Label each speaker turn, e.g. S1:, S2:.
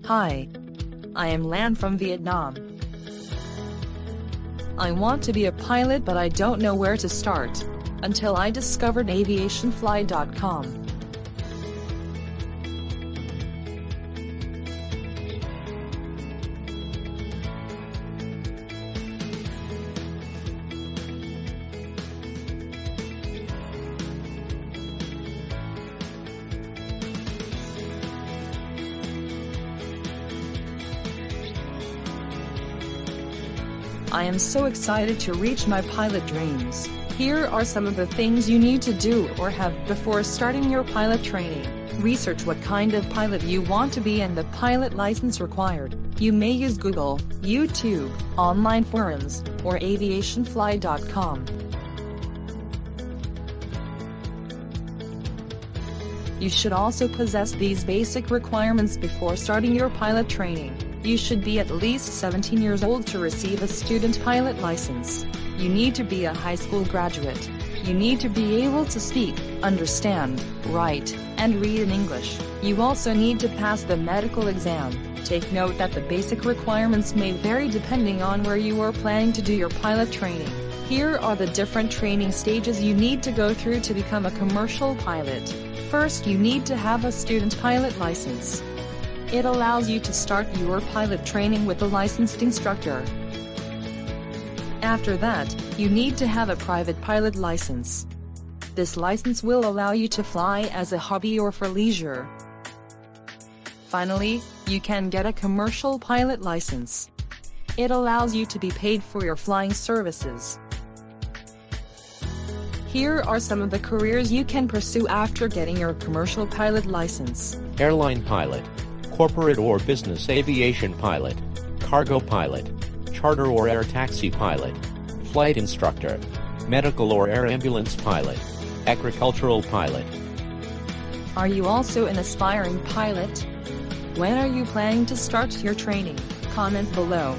S1: Hi. I am Lan from Vietnam. I want to be a pilot, but I don't know where to start, until I discovered Aviationfly.com. I am so excited to reach my pilot dreams. Here are some of the things you need to do or have before starting your pilot training. Research what kind of pilot you want to be and the pilot license required. You may use Google, YouTube, online forums, or Aviationfly.com. You should also possess these basic requirements before starting your pilot training. You should be at least 17 years old to receive a student pilot license. You need to be a high school graduate. You need to be able to speak, understand, write, and read in English. You also need to pass the medical exam. Take note that the basic requirements may vary depending on where you are planning to do your pilot training. Here are the different training stages you need to go through to become a commercial pilot. First, you need to have a student pilot license. It allows you to start your pilot training with a licensed instructor. After that, you need to have a private pilot license. This license will allow you to fly as a hobby or for leisure. Finally, you can get a commercial pilot license. It allows you to be paid for your flying services. Here are some of the careers you can pursue after getting your commercial pilot license.
S2: Airline pilot, corporate or business aviation pilot, cargo pilot, charter or air taxi pilot, flight instructor, medical or air ambulance pilot, agricultural pilot.
S1: Are you also an aspiring pilot? When are you planning to start your training? Comment below.